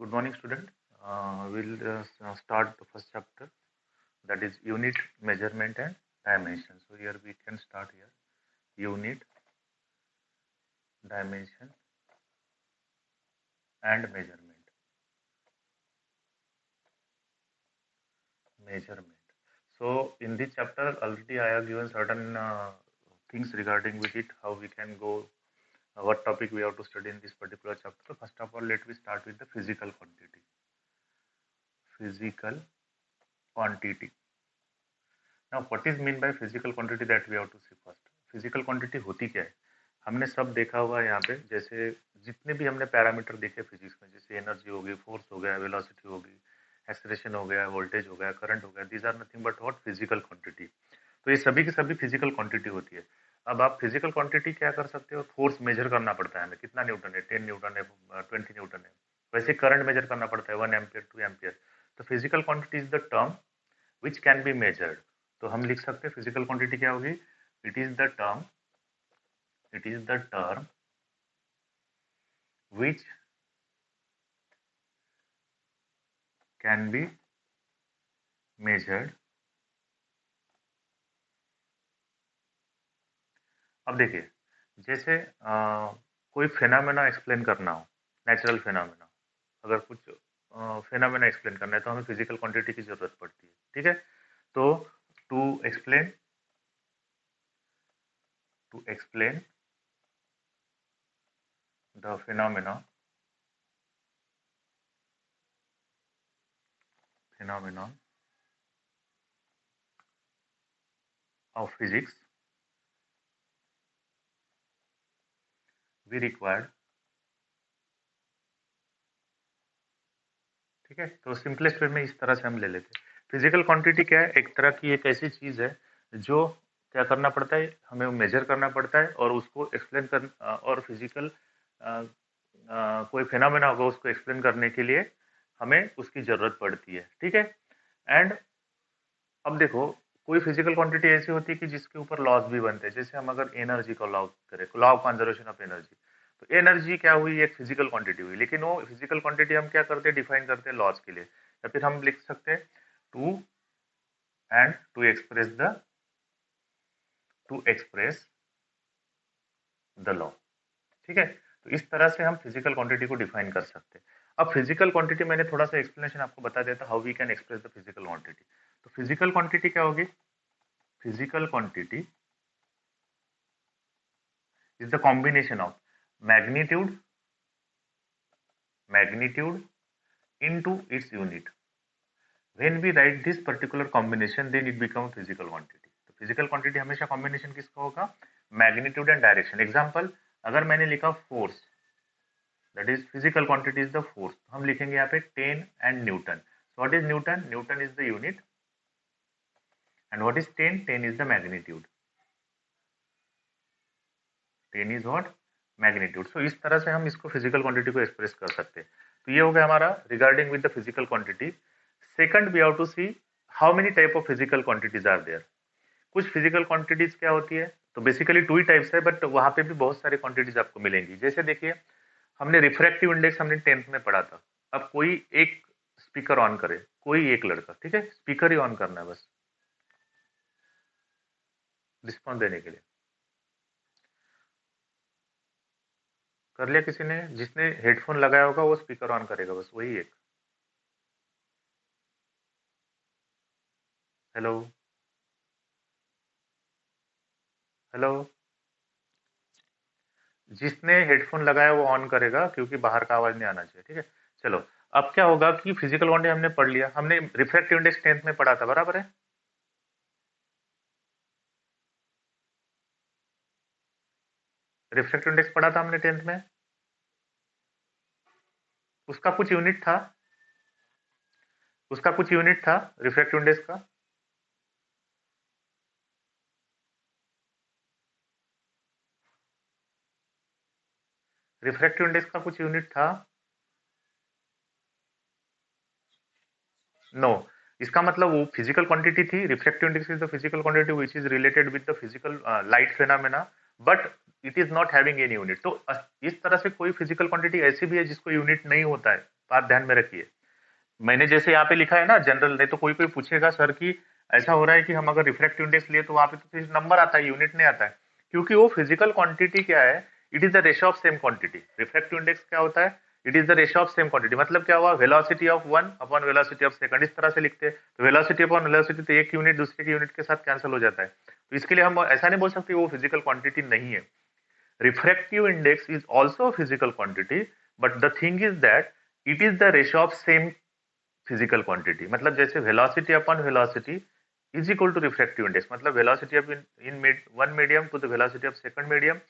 Good morning, student. We'll start the first chapter, that is unit, measurement, and dimension. So here we can start here. Unit, dimension, and measurement. Measurement. So in this chapter, already I have given certain things regarding with it, how we can go, what topic we have to study in this particular chapter. So first of all, let me start with the physical quantity. Physical quantity. Now, what is mean by physical quantity, that we have to see first. Physical quantity होती क्या है? हमने सब देखा हुआ है यहाँ पे, जैसे जितने भी हमने पैरामीटर देखे फिजिक्स में, जैसे एनर्जी होगी, फोर्स हो गया, वेलोसिटी होगी, एक्सेलरेशन हो गया, वोल्टेज हो गया, करंट हो गया, these are nothing but what? Physical quantity. तो ये सभी की सभी फिजिकल क्वांटिटी होती है। अब आप फिजिकल क्वांटिटी क्या कर सकते हो? फोर्स मेजर करना पड़ता है हमें, कितना न्यूटन है, 10 न्यूटन है, 20 न्यूटन है। वैसे करंट मेजर करना पड़ता है, 1 एम्पियर, 2 एम्पियर। तो physical quantity is the term which can be measured. तो हम लिख सकते हैं फिजिकल क्वांटिटी क्या होगी? It is the term which can be measured। अब देखिए, जैसे कोई फेनामेना एक्सप्लेन करना हो, नेचुरल फेनामेना, अगर कुछ फेनामेना एक्सप्लेन करना है तो हमें फिजिकल क्वांटिटी की जरूरत पड़ती है, ठीक है। तो to explain the phenomenon of physics, we required, ठीक है। तो सिंपलेस्ट वे में इस तरह से हम ले लेते हैं। फिजिकल क्वांटिटी क्या है? एक तरह की एक ऐसी चीज है जो क्या करना पड़ता है, हमें मेजर करना पड़ता है और उसको एक्सप्लेन कर, और फिजिकल कोई फेनोमेना होगा उसको एक्सप्लेन करने के लिए हमें उसकी जरूरत पड़ती है, ठीक है। एंड अब देखो, कोई फिजिकल क्वांटिटी ऐसी होती है कि जिसके ऊपर लॉज भी बनते हैं। जैसे हम अगर एनर्जी को लॉ करें, law of conservation of energy, तो एनर्जी क्या हुई? एक फिजिकल क्वांटिटी हुई, लेकिन वो फिजिकल क्वांटिटी हम क्या करते हैं? डिफाइन करते हैं लॉज के लिए। या फिर हम लिख सकते हैं टू एक्सप्रेस द लॉ, ठीक है। तो इस तरह से हम फिजिकल क्वांटिटी को डिफाइन कर सकते हैं। अब फिजिकल क्वांटिटी, मैंने थोड़ा सा एक्सप्लेनेशन आपको बता देता how we can express the physical quantity. तो फिजिकल क्वांटिटी क्या होगी? Physical quantity is the combination of magnitude into its unit. When we write this particular combination, then it becomes physical quantity. तो physical quantity हमेशा combination किसका होगा? magnitude and direction. Example, अगर मैंने लिखा force, that is physical quantity is the force, तो हम लिखेंगे यहाँ पे 10 and Newton. So what is Newton? Newton is the unit, and what is 10? 10 is the magnitude. 10 is what? Magnitude. सो इस तरह से हम इसको फिजिकल क्वांटिटी को एक्सप्रेस कर सकते हैं। तो ये हो गया हमारा regarding with the physical quantity. Second, we have to see how many type of physical quantities are there. कुछ फिजिकल क्वांटिटीज क्या होती है? तो बेसिकली 2 ही टाइप्स है, बट वहां पे भी बहुत सारी क्वांटिटीज आपको मिलेंगी। जैसे देखिए, हमने रिफ्रैक्टिव इंडेक्स हमने 10th में पढ़ा था। अब कोई एक स्पीकर ऑन करे, कोई एक लड़का, ठीक है, स्पीकर ही ऑन करना है बस रिस्पॉन्स देने के लिए। कर लिया किसी ने? जिसने हेडफोन लगाया होगा वो स्पीकर ऑन करेगा, बस वही एक। हेलो हेलो, जिसने हेडफोन लगाया वो ऑन करेगा, क्योंकि बाहर का आवाज नहीं आना चाहिए, ठीक है। चलो, अब क्या होगा कि फिजिकल क्वांटिटी हमने पढ़ लिया, हमने रिफ्रैक्टिव इंडेक्स 10th में पढ़ा था, बराबर है। रिफ्रैक्टिव इंडेक्स पढ़ा था हमने 10th में, उसका कुछ यूनिट था, रिफ्रैक्टिव इंडेक्स का। रिफ्रैक्टिव इंडेक्स का कुछ यूनिट था? नो इसका मतलब वो फिजिकल क्वांटिटी थी। Refractive index is the physical quantity which is related with the physical light phenomena, but it is not having any unit. तो इस तरह से कोई फिजिकल क्वांटिटी ऐसी भी है जिसको यूनिट नहीं होता है, बात ध्यान में रखिए। मैंने जैसे यहाँ पे लिखा है ना जनरल, नहीं तो कोई कोई पूछेगा सर कि ऐसा हो रहा है कि हम अगर रिफ्रैक्टिव इंडेक्स लिए तो वहां पे तो सिर्फ नंबर आता है, यूनिट नहीं आता है, क्योंकि वो फिजिकल क्वांटिटी क्या है, it is the ratio of same quantity. Refractive index क्या होता है, it is the ratio of same quantity. मतलब क्या हुआ, velocity of one upon velocity of second, इस तरह से लिखते हैं। तो वेलोसिटी अपॉन वेलोसिटी, तो एक यूनिट दूसरे के यूनिट के साथ कैंसिल हो जाता है, तो इसके लिए हम ऐसा नहीं बोल सकते वो फिजिकल क्वांटिटी नहीं है। refractive index is also a physical quantity, but the thing is that it is the ratio of same physical quantity। मतलब जैसे velocity upon velocity is equal to refractive index, मतलब velocity of one medium to the velocity of second medium,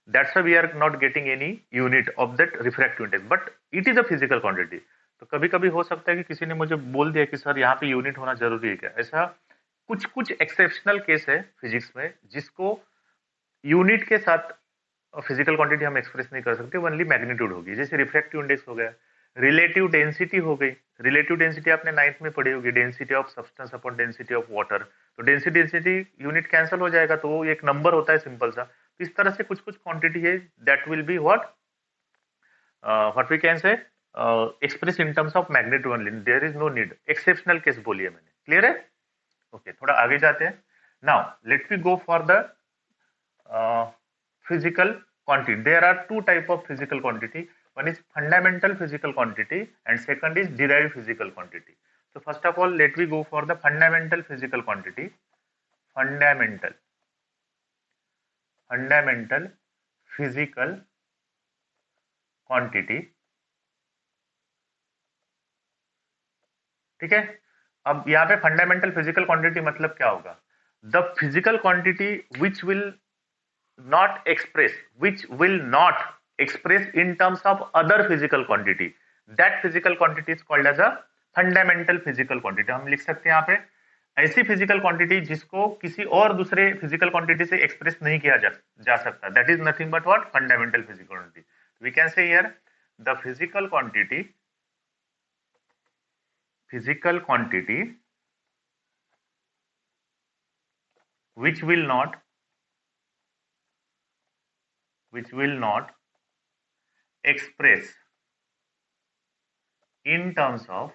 that's why we are not getting any unit of that refractive index, but it is a physical quantity। तो कभी कभी हो सकता है कि किसी ने मुझे बोल दिया कि सर यहाँ पे यूनिट होना जरूरी है क्या, ऐसा कुछ कुछ एक्सेप्शनल केस है फिजिक्स में जिसको यूनिट के साथ फिजिकल क्वांटिटी हम एक्सप्रेस नहीं कर सकते, ओनली मैग्नीट्यूड होगी। जैसे रिफ्रैक्टिव इंडेक्स हो गया, रिलेटिव डेंसिटी हो गई। रिलेटिव डेंसिटी आपने नाइन्थ में पढ़ी होगी, density of substance upon density of water. तो डेंसिटी डेंसिटी यूनिट कैंसिल हो जाएगा, तो वो एक नंबर होता है सिंपल सा। तो इस तरह से कुछ कुछ क्वांटिटी है that will be what we can say express in terms of magnitude only, there is no need. Exceptional case बोलिए मैंने, क्लियर है? ओके, थोड़ा आगे जाते हैं। Now let me go for the physical quantity। There are two type of physical quantity, one is fundamental physical quantity and second is derived physical quantity। So first of all let me go for the fundamental physical quantity। fundamental physical quantity, ठीक है। अब यहाँ पे fundamental physical quantity मतलब क्या होगा, the physical quantity which will not express, which will not express in terms of other physical quantity, that physical quantity is called as a fundamental physical quantity। हम लिख सकते हैं यहाँ पे ऐसी फिजिकल क्वांटिटी जिसको किसी और दूसरे फिजिकल क्वांटिटी से एक्सप्रेस नहीं किया जा सकता, that is nothing but what, fundamental physical quantity. We can say here the physical quantity which will not express in terms of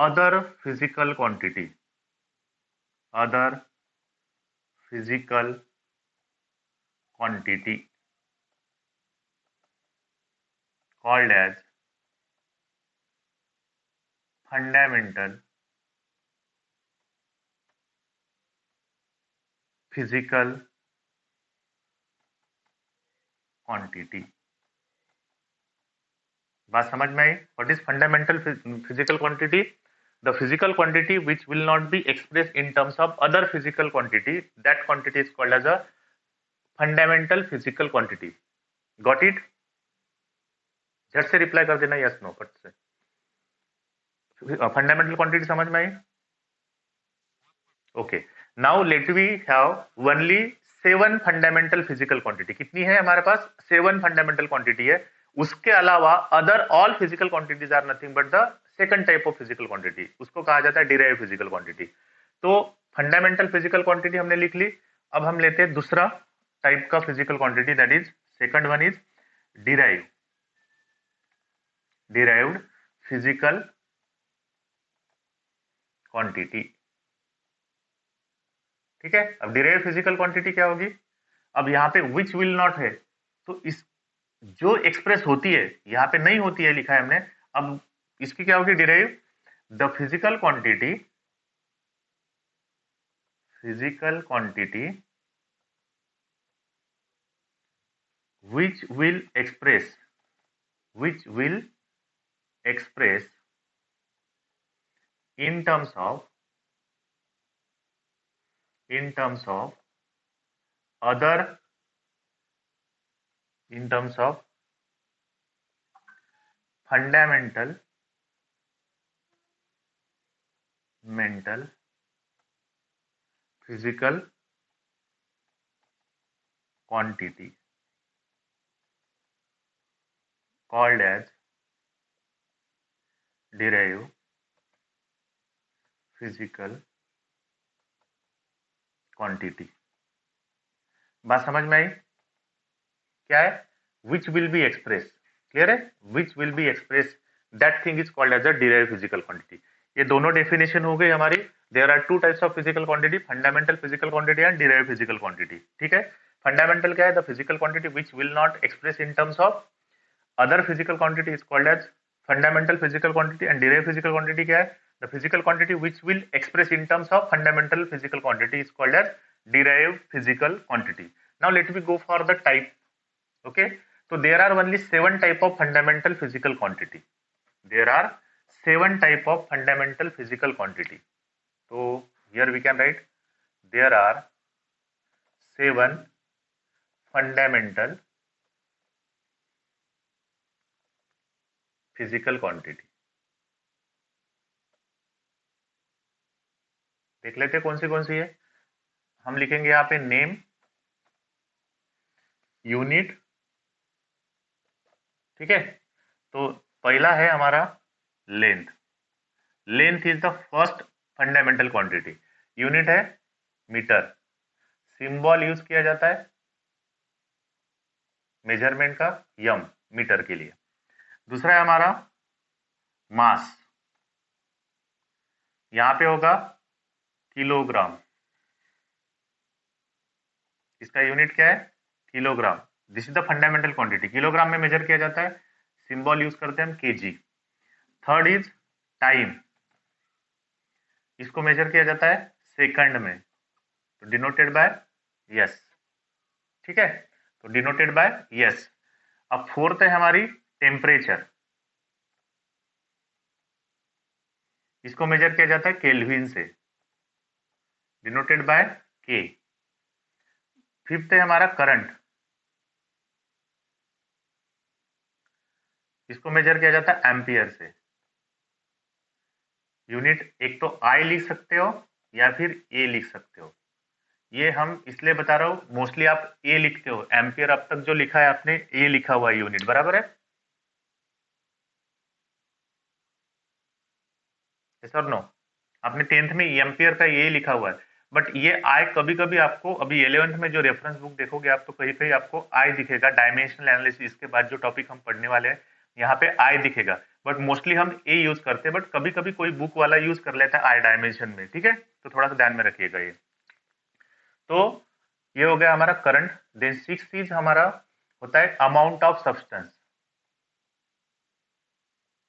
other physical quantity called as fundamental physical quantity। बात समझ में आई? What is fundamental physical quantity, the physical quantity which will not be express in terms of other physical quantity, that quantity is called as a fundamental physical quantity. Got it? झट से reply कर देना yes no, फट से। Fundamental quantity समझ में आई? Okay, now let we have only 7 fundamental physical quantity. कितनी है हमारे पास? 7 फंडामेंटल क्वांटिटी है। उसके अलावा other all physical quantities are nothing but the second type of physical quantity, उसको कहा जाता है डिराइव फिजिकल क्वांटिटी। तो फंडामेंटल फिजिकल क्वांटिटी हमने लिख ली। अब हम लेते हैं दूसरा टाइप का physical quantity, that is second one is derived physical quantity, ठीक है। अब डिराइव्ड फिजिकल क्वांटिटी क्या होगी, अब यहाँ पे विच विल नॉट है, तो इस जो एक्सप्रेस होती है यहाँ पे नहीं होती है लिखा है हमने। अब इसकी क्या होगी derive, the physical quantity which will express in terms of other fundamental physical quantity called as derived physical quantity। बात समझ में आई? क्या है? which will be expressed, clear है, which will be expressed, that thing is called as a derived physical quantity. ये दोनों definition हो गई हमारी. There are two types of physical quantity, fundamental physical quantity and derived physical quantity. ठीक है. Fundamental क्या है? The physical quantity which will not express in terms of other physical quantity is called as fundamental physical quantity. And derived physical quantity क्या है? The physical quantity which will express in terms of fundamental physical quantity is called as derived physical quantity. Now let me go for the type. Okay, so there are only 7 type of fundamental physical quantity. There are 7 type of fundamental physical quantity. So here we can write there are 7 fundamental physical quantity. देख लेते हैं कौन सी है. हम लिखेंगे यहाँ पे name, unit. ठीक है. तो पहला है हमारा length. Length is the first fundamental quantity. Unit है मीटर. सिंबल यूज किया जाता है मेजरमेंट का यम, मीटर के लिए. दूसरा है हमारा मास. यहां पे होगा किलोग्राम. इसका यूनिट क्या है? Kilogram. This is the fundamental quantity. Kilogram में मेजर किया जाता है. सिंबल यूज करते हैं हम केजी. Third is time. इसको मेजर किया जाता है सेकंड में, तो डिनोटेड बाय यस. ठीक है. तो डिनोटेड बाय यस. अब फोर्थ है हमारी टेम्परेचर. इसको मेजर किया जाता है केल्विन से, डिनोटेड बाय के. फिफ्थ है हमारा करंट. इसको मेजर किया जाता है एम्पियर से. यूनिट एक तो आई लिख सकते हो या फिर ए लिख सकते हो. ये हम इसलिए बता रहा हूं, मोस्टली आप ए लिखते हो. एम्पियर अब तक जो लिखा है आपने ए लिखा हुआ है यूनिट, बराबर है. सर नो, आपने 10th में एम्पियर का ए लिखा हुआ है. बट ये आई कभी कभी आपको, अभी 11th में जो रेफरेंस बुक देखोगे आप, तो कहीं कहीं आपको आई दिखेगा. डायमेंशनल एनालिसिस के बाद जो टॉपिक हम पढ़ने वाले हैं यहाँ पे आई दिखेगा. बट मोस्टली हम ए यूज करते हैं. बट कभी कभी कोई बुक वाला यूज कर लेता है आई डायमेंशन में. ठीक है. तो थोड़ा सा ध्यान में रखिएगा ये. तो ये हो गया हमारा करंट. देन सिक्स चीज हमारा होता है amount of substance.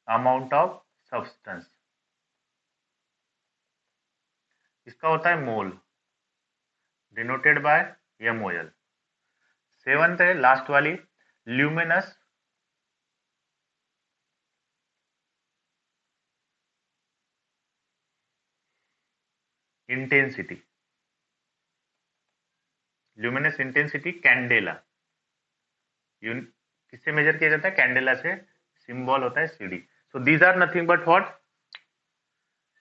Amount of substance इसका होता है mole, denoted by MOL. Seventh है लास्ट वाली luminous intensity. Luminous intensity candela. किससे मेजर किया जाता है? कैंडेला से. सिंबल होता है CD. So these are nothing but what?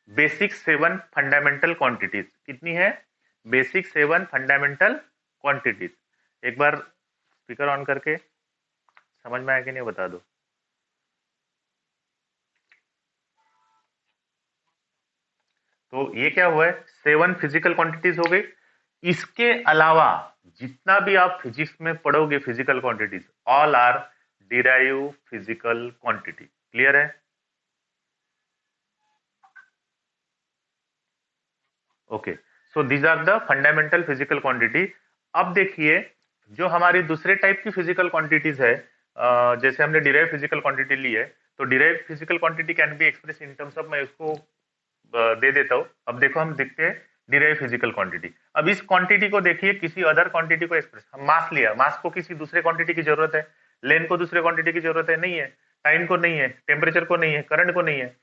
Basic 7 fundamental quantities. कितनी है? Basic 7 fundamental quantities. एक बार स्पीकर ऑन करके समझ में आया कि नहीं बता दो. तो ये क्या हुआ है? 7 फिजिकल क्वांटिटीज हो गई. इसके अलावा जितना भी आप फिजिक्स में पढ़ोगे physical quantities, all are derive physical quantity. Clear है? Okay. So these are the fundamental physical quantity. अब देखिए जो हमारी दूसरे टाइप की फिजिकल क्वांटिटीज है, जैसे हमने डिराइव फिजिकल क्वांटिटी ली है, तो derive physical quantity can be express in terms of, मैं उसको दे देता हूं. अब देखो हम देखते हैं डिराइव फिजिकल क्वांटिटी. अब इस क्वांटिटी को देखिए किसी अदर क्वांटिटी को एक्सप्रेस. हम मास लिया, मास को किसी दूसरे क्वांटिटी की जरूरत है. लेंथ को दूसरे क्वांटिटी की जरूरत है? नहीं है. टाइम को नहीं है, टेम्परेचर को नहीं है, करंट को नहीं है,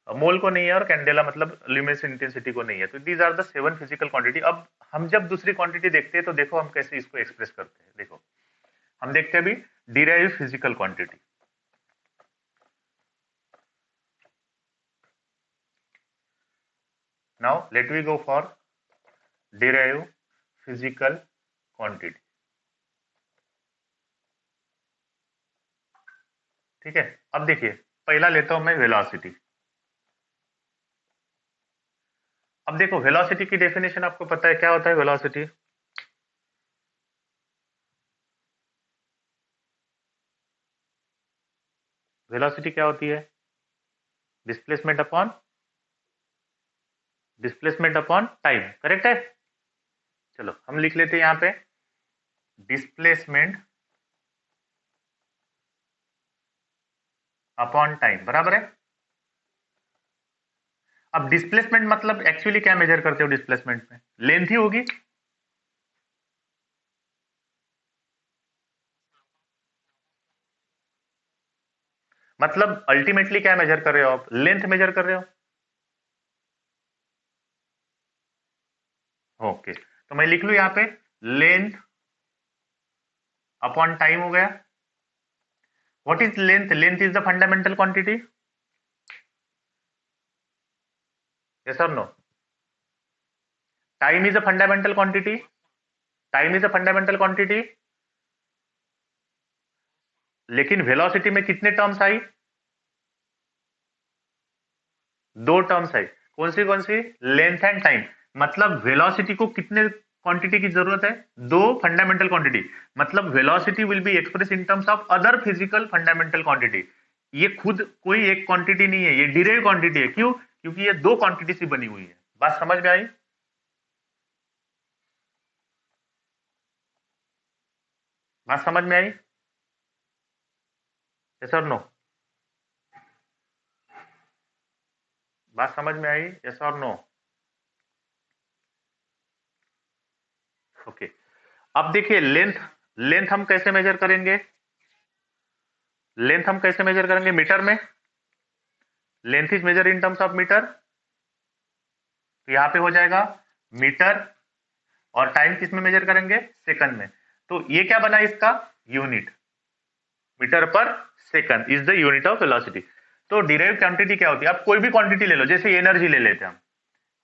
मोल को नहीं है, और कैंडेला मतलब ल्यूमिनस इंटेंसिटी को नहीं है. तो these are the 7 physical quantity. अब हम जब दूसरी क्वांटिटी देखते हैं तो देखो हम कैसे इसको एक्सप्रेस करते हैं. देखो हम देखते हैं अभी derive physical quantity. Now let we go for derive physical quantity. ठीक है. अब देखिए पहला लेता हूं मैं वेलोसिटी. अब देखो वेलोसिटी की डेफिनेशन आपको पता है क्या होता है वेलोसिटी? वेलोसिटी क्या होती है? डिस्प्लेसमेंट अपॉन टाइम, करेक्ट है? चलो हम लिख लेते हैं यहाँ पे डिस्प्लेसमेंट अपॉन टाइम, बराबर है। अब डिस्प्लेसमेंट मतलब एक्चुअली क्या मेजर करते हो डिस्प्लेसमेंट में? लेंथ ही होगी। मतलब अल्टीमेटली क्या मेजर कर रहे हो आप? लेंथ मेजर कर रहे हो। ओके, तो मैं लिख लू यहाँ पे लेंथ अपॉन टाइम हो गया। What is length? Length is the fundamental quantity, yes और no? Time is a fundamental quantity, time is a fundamental quantity. लेकिन वेलोसिटी में कितने टर्म्स आई? दो टर्म्स आई। कौन सी? Length and time. मतलब वेलोसिटी को कितने क्वांटिटी की जरूरत है? दो फंडामेंटल क्वांटिटी। मतलब velocity will be express in terms of other physical fundamental quantity. ये खुद कोई एक क्वांटिटी नहीं है, ये डिराइव क्वांटिटी है। क्यों? क्योंकि ये दो क्वांटिटी से बनी हुई है। बात समझ में आई? बात समझ में आई? यस और नो? बात समझ में आई? यस और नो? ओके, अब देखिए लेंथ। लेंथ हम कैसे मेजर करेंगे? लेंथ हम कैसे मेजर करेंगे? मीटर में। Length is measure in terms of metre. तो यहां पे हो जाएगा मीटर, और टाइम किस में मेजर करेंगे? सेकंड में। तो ये क्या बना इसका? यूनिट। मीटर पर second is the unit of velocity. तो डिराइव क्वांटिटी क्या होती है? आप कोई भी क्वांटिटी ले लो, जैसे एनर्जी ले लेते हैं हम।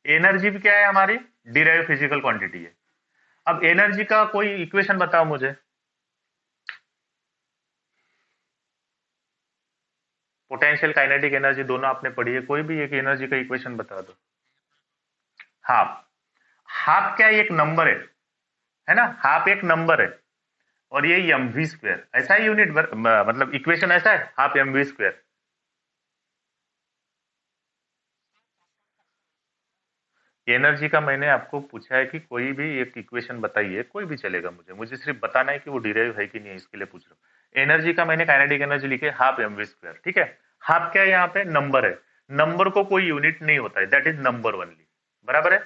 एनर्जी भी क्या है हमारी? डिराइव फिजिकल क्वांटिटी है। अब एनर्जी का कोई इक्वेशन बताओ मुझे। पोटेंशियल काइनेटिक एनर्जी दोनों आपने पढ़ी है, कोई भी एक एनर्जी का इक्वेशन बता दो। हाफ। हाफ क्या एक नंबर है ना? हाफ एक नंबर है, और ये एम वी स्क्वायर ऐसा ही यूनिट, मतलब इक्वेशन ऐसा है, half M V square. Energy का मैंने आपको पूछा है कि कोई भी एक इक्वेशन बताइए, कोई भी चलेगा, मुझे मुझे सिर्फ बताना है कि वो डिराइव है कि नहीं है, इसके लिए पूछ रहा हूँ। एनर्जी का मैंने काइनेटिक एनर्जी लिखे हाफ एम वी स्क्वायर, ठीक है। हाफ क्या है? यहाँ पे नंबर है। नंबर को कोई यूनिट नहीं होता है, दैट इज नंबर ओनली, बराबर है?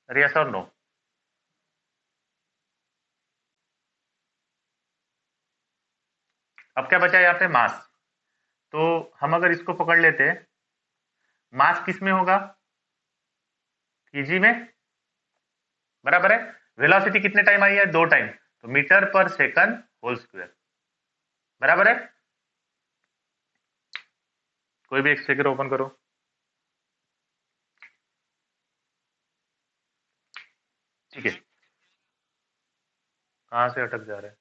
यस और नो? अब क्या बचा यहाँ पे? मास। तो हम अगर इसको पकड़ लेते हैं, मास किस में होगा? केजी में, बराबर है। वेलोसिटी कितने टाइम आई है? दो टाइम। तो मीटर पर सेकंड होल स्क्वायर, बराबर है। कोई भी एक्सप्रेशन ओपन करो। ठीक है, कहां से अटक जा रहे हैं?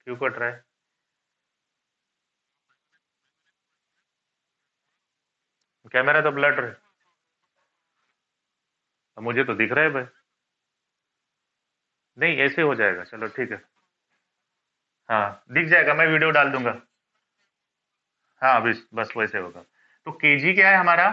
क्यों कट रहा है? कैमरा तो ब्लर है। मुझे तो दिख रहा है भाई। नहीं, ऐसे हो जाएगा, चलो ठीक है। हाँ दिख जाएगा, मैं वीडियो डाल दूंगा। हाँ बस बस वैसे होगा। तो केजी क्या है हमारा?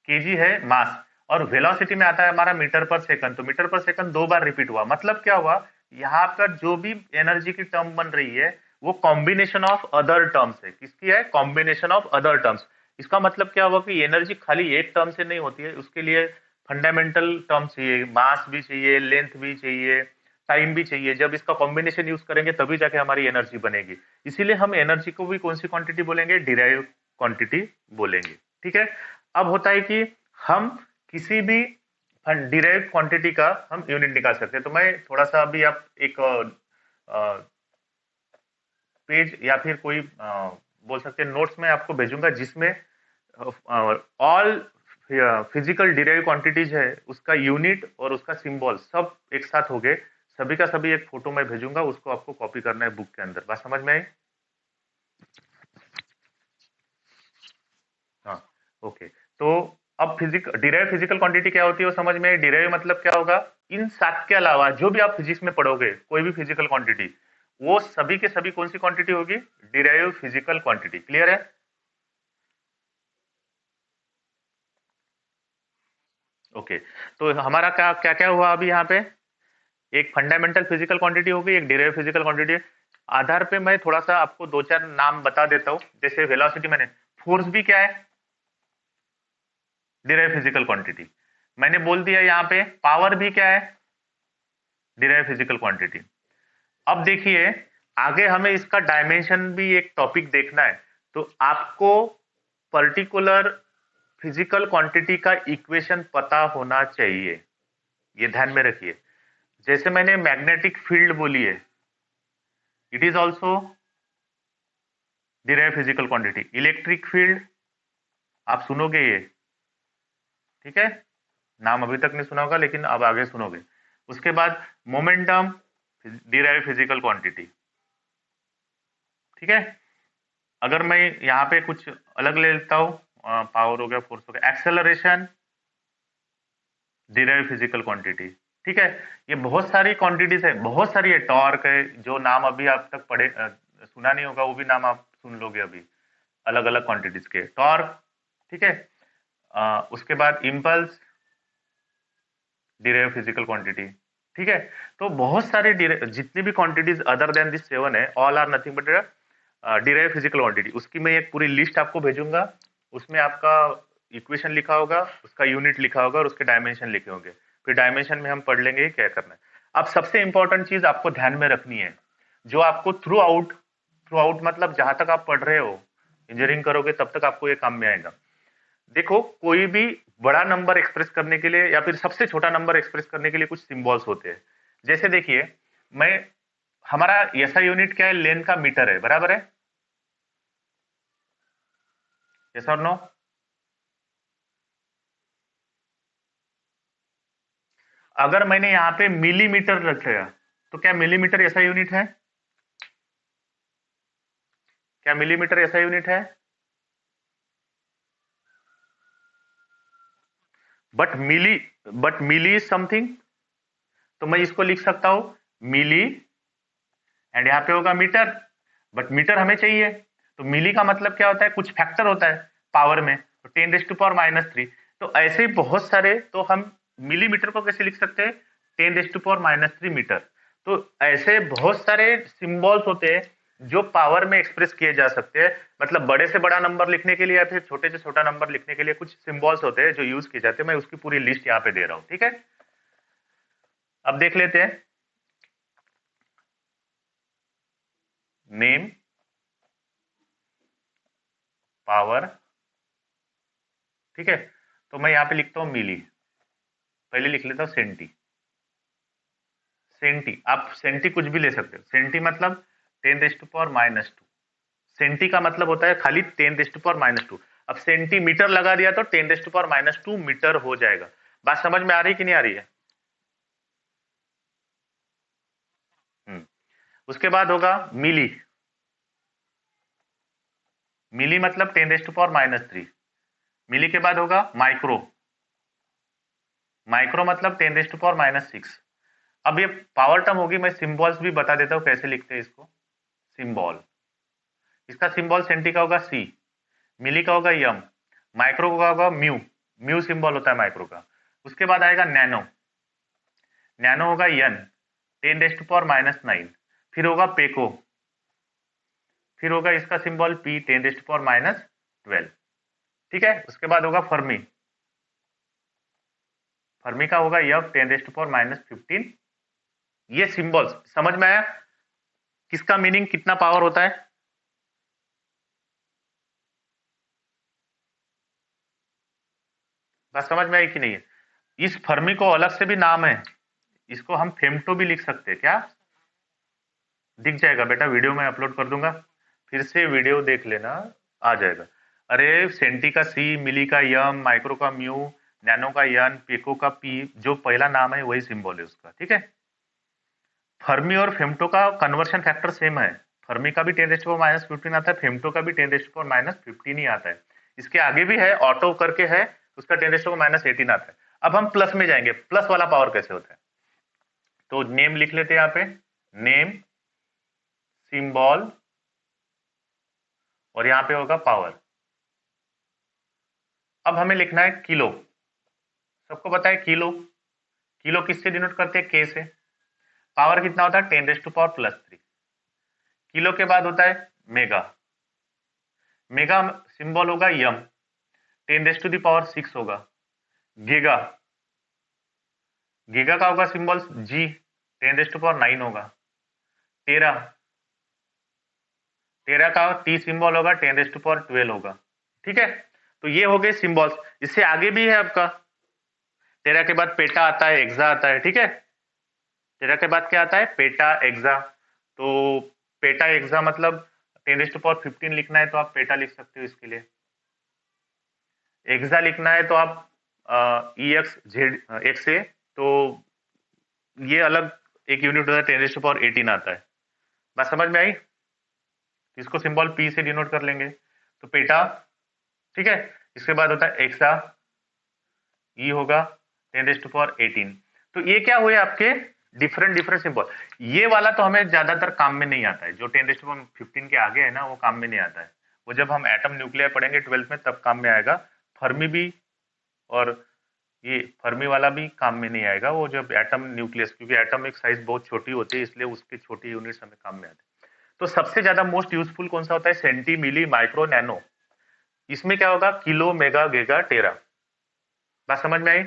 केजी है मास, और वेलोसिटी में आता है हमारा मीटर पर सेकंड। तो मीटर पर सेकंड दो बार रिपीट हुआ, मतलब क्या हुआ? यहाँ पर जो भी एनर्जी की टर्म बन रही है, वो कॉम्बिनेशन ऑफ अदर टर्म्स है। किसकी है? Combination of other terms. इसका मतलब क्या हुआ कि एनर्जी खाली एक टर्म से नहीं होती है, उसके लिए फंडामेंटल टर्म चाहिए, मास भी चाहिए, लेंथ भी चाहिए, टाइम भी चाहिए। जब इसका कॉम्बिनेशन यूज करेंगे तभी जाके हमारी एनर्जी बनेगी। इसीलिए हम एनर्जी को भी कौन सी क्वांटिटी बोलेंगे? डिराइव क्वांटिटी बोलेंगे, ठीक है। अब होता है कि हम किसी भी डिराइव क्वांटिटी का हम यूनिट निकाल सकते हैं। तो मैं थोड़ा सा अभी आप एक पेज या फिर कोई बोल सकते हैं नोट्स में आपको भेजूंगा, जिसमें ऑल फिजिकल डिराइव क्वांटिटीज है, उसका यूनिट और उसका सिंबल सब एक साथ हो गए। सभी का सभी एक फोटो में भेजूंगा, उसको आपको कॉपी करना है बुक के अंदर। बात समझ में आई? हाँ, ओके। तो अब डिराइव फिजिकल क्वांटिटी क्या होती है वो समझ में। डिराइव मतलब क्या होगा, इन 7 के अलावा जो भी आप फिजिक्स में पढ़ोगे कोई भी फिजिकल क्वांटिटी, वो सभी के सभी कौन सी क्वांटिटी होगी, डिराइव फिजिकल क्वांटिटी। क्लियर है? ओके, तो हमारा क्या क्या क्या हुआ अभी यहाँ पे, एक फंडामेंटल फिजिकल क्वांटिटी होगी, एक डिराइव फिजिकल क्वांटिटी। आधार पे मैं थोड़ा सा आपको दो चार नाम बता देता हूँ। जैसे वेलोसिटी, मैंने फोर्स भी क्या है, डिराइव फिजिकल क्वांटिटी। मैंने बोल दिया यहाँ पे पावर भी क्या है, डिराइव फिजिकल क्वांटिटी। अब देखिए आगे हमें इसका डायमेंशन भी एक टॉपिक देखना है, तो आपको पर्टिकुलर फिजिकल क्वांटिटी का इक्वेशन पता होना चाहिए, ये ध्यान में रखिए। जैसे मैंने मैग्नेटिक फील्ड बोली है, it is also derive physical quantity. Electric field आप सुनोगे ये, ठीक है, नाम अभी तक नहीं सुना होगा लेकिन अब आगे सुनोगे। उसके बाद मोमेंटम, डिराइव फिजिकल क्वांटिटी, ठीक है। अगर मैं यहाँ पे कुछ अलग ले लेता हूँ, पावर हो गया, फोर्स हो गया, एक्सेलरेशन, डिराइव फिजिकल क्वांटिटी, ठीक है। ये बहुत सारी क्वांटिटीज है, बहुत सारी है, टॉर्क है, जो नाम अभी आप तक पढ़े सुना नहीं होगा वो भी नाम आप सुन लोगे अभी, अलग अलग क्वांटिटीज के टॉर्क, ठीक है। उसके बाद इम्पल्स, डिराइव फिजिकल क्वांटिटी, ठीक है। तो बहुत सारे जितनी भी क्वांटिटीज अदर देन दिस 7 है, all are nothing but derive physical quantity. उसकी मैं एक पूरी लिस्ट आपको भेजूंगा, उसमें आपका इक्वेशन लिखा होगा, उसका यूनिट लिखा होगा और उसके डायमेंशन लिखे होंगे। फिर डायमेंशन में हम पढ़ लेंगे क्या करना है। अब सबसे इंपॉर्टेंट चीज आपको ध्यान में रखनी है, जो आपको थ्रू आउट मतलब जहां तक आप पढ़ रहे हो, इंजीनियरिंग करोगे तब तक आपको ये काम में आएगा। देखो कोई भी बड़ा नंबर एक्सप्रेस करने के लिए या फिर सबसे छोटा नंबर एक्सप्रेस करने के लिए कुछ सिंबल्स होते हैं। जैसे देखिए, मैं हमारा ऐसा यूनिट क्या है, लेंथ का मीटर है, बराबर है, यस और नो। अगर मैंने यहाँ पे मिलीमीटर रख लिया तो क्या मिलीमीटर ऐसा यूनिट है, क्या मिलीमीटर ऐसा यूनिट है? बट मिली इज समथिंग, तो मैं इसको लिख सकता हूं मिली, एंड यहाँ पे होगा मीटर, बट मीटर हमें चाहिए, तो मिली का मतलब क्या होता है, कुछ फैक्टर होता है पावर में, तो 10⁻⁻³ तो ऐसे ही बहुत सारे, तो हम मिलीमीटर को कैसे लिख सकते हैं, 10⁻³ मीटर। तो ऐसे बहुत सारे सिंबल्स होते हैं जो पावर में एक्सप्रेस किए जा सकते हैं। मतलब बड़े से बड़ा नंबर लिखने के लिए या फिर छोटे से छोटा नंबर लिखने के लिए कुछ सिंबल्स होते हैं जो यूज किए जाते हैं। मैं उसकी पूरी लिस्ट यहाँ पे दे रहा हूँ, ठीक है। अब देख लेते हैं, नेम, पावर, ठीक है। तो मैं यहाँ पे लिखता हूँ मिली, पहले लिख लेता हूँ सेंटी। सेंटी, आप सेंटी कुछ भी ले सकते हो, सेंटी मतलब 10⁻²। सेंटी का मतलब होता है खाली 10⁻²। अब सेंटीमीटर लगा दिया तो 10⁻² मीटर हो जाएगा। बात समझ में आ रही कि नहीं आ रही है? उसके बाद होगा मिली, मिली मतलब 10⁻³ मिली के बाद होगा माइक्रो, माइक्रो मतलब 10⁻⁻⁶। अब ये पावर टर्म होगी, मैं सिंबल्स भी बता देता हूँ कैसे लिखते हैं इसको। सिंबल, इसका सिंबल सेंटी का होगा सी, मिली का होगा यम, माइक्रो का होगा म्यू, म्यू सिंबल होता है माइक्रो का। उसके बाद आएगा नैनो, नैनो होगा एन, 10⁻⁹। फिर होगा पेको, फिर होगा इसका सिंबल पी, 10⁻12, ठीक है। उसके बाद होगा फर्मी, फर्मी का होगा यफ, 10⁻15। ये सिंबल्स समझ में आया किसका मीनिंग कितना पावर होता है? बात समझ में आई कि नहीं है? इस फर्मी को अलग से भी नाम है, इसको हम फेमटो भी लिख सकते हैं। क्या दिख जाएगा बेटा, वीडियो में अपलोड कर दूंगा, फिर से वीडियो देख लेना, आ जाएगा। अरे सेंटी का सी, मिली का यम, माइक्रो का म्यू, नैनो का यन, पेको का पी, जो पहला नाम है वही सिंबल है उसका, ठीक है। फर्मी और फेमटो का कन्वर्शन फैक्टर सेम है, फर्मी का भी 10⁻15 आता है, फेमटो का भी 10⁻15 ही आता है। इसके आगे भी है, ऑटो करके है, उसका 10⁻18 आता है। अब हम प्लस में जाएंगे, प्लस वाला पावर कैसे होता है, तो नेम लिख लेते हैं यहाँ पे, नेम सिंबल और यहाँ पे होगा पावर। अब हमें लिखना है किलो, सबको पता है किलो, किलो किससे डिनोट करते हैं, के से। पावर कितना होता है 10⁻+3। किलो के बाद होता है मेगा, मेगा सिंबल होगा यम, 10⁻6 होगा। गीगा, गीगा का होगा सिंबल जी, 10⁻9 होगा। टेरा, टेरा का टी सिंबल होगा 10⁻12 होगा। ठीक है, तो ये हो गए सिंबल्स। इससे आगे भी है आपका, टेरा के बाद पेटा आता है, एक्सा आता है। ठीक है, टेरा के बाद क्या आता है, पेटा एक्सा। तो पेटा एक्सा मतलब 10⁻15 लिखना है तो आप पेटा लिख सकते हो इसके लिए। एक्सा लिखना है तो आप एक्स से, तो ये अलग एक यूनिट होता है, 10⁻18 आता है। बात समझ में आई? इसको सिंबल पी से डिनोट कर लेंगे, तो पेटा। ठीक है, इसके बाद होता है एक्सा, ई होगा 10⁻18। तो ये क्या हुए आपके डिफरेंट डिफरेंट सिंबल। ये वाला तो हमें ज्यादातर काम में नहीं आता है, जो 10⁻15 के आगे है ना, वो काम में नहीं आता है। वो जब हम एटम न्यूक्लियर पढ़ेंगे 12th में तब काम में आएगा। फर्मी भी, और ये फर्मी वाला भी काम में नहीं आएगा, वो जब एटम न्यूक्लियस, क्योंकि एटम एक साइज बहुत छोटी होती है, इसलिए उसके छोटी यूनिट्स हमें काम में आते हैं। तो सबसे ज्यादा मोस्ट यूजफुल कौन सा होता है, सेंटी, मिली, माइक्रो, नैनो। इसमें क्या होगा, किलो, मेगा, गीगा, टेरा। बात समझ में आई?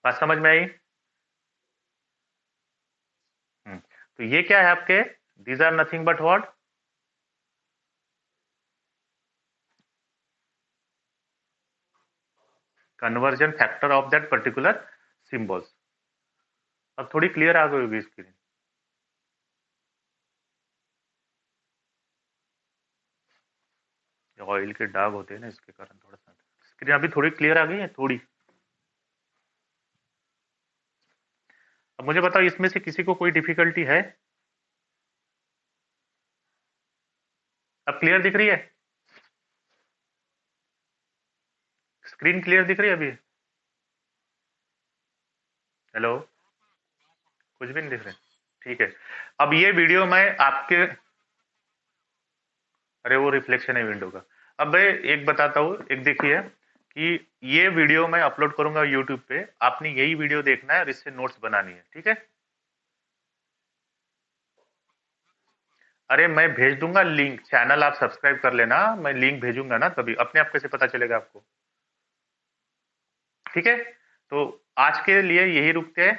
बात समझ में आई? तो ये क्या है आपके, these are nothing but what, conversion factor of that particular symbols. अब थोड़ी क्लियर आ गई होगी स्क्रीन। ऑयल के दाग होते हैं ना, इसके कारण थोड़ा सा स्क्रीन अभी थोड़ी क्लियर आ गई है थोड़ी। अब मुझे बताओ, इसमें से किसी को कोई डिफिकल्टी है? अब क्लियर दिख रही है, स्क्रीन क्लियर दिख रही है अभी? हेलो, कुछ भी नहीं दिख रहा है? ठीक है, अब ये वीडियो मैं आपके, अरे वो रिफ्लेक्शन है विंडो का। अब मैं एक बताता हूँ, एक देखिए कि ये वीडियो मैं अपलोड करूंगा यूट्यूब पे, आपने यही वीडियो देखना है और इससे नोट्स बनानी है। ठीक है, अरे मैं भेज दूंगा लिंक, चैनल आप सब्सक्राइब कर लेना, मैं लिंक भेजूंगा ना, तभी अपने आप कैसे पता चलेगा आपको। ठीक है, तो आज के लिए यही रुकते हैं।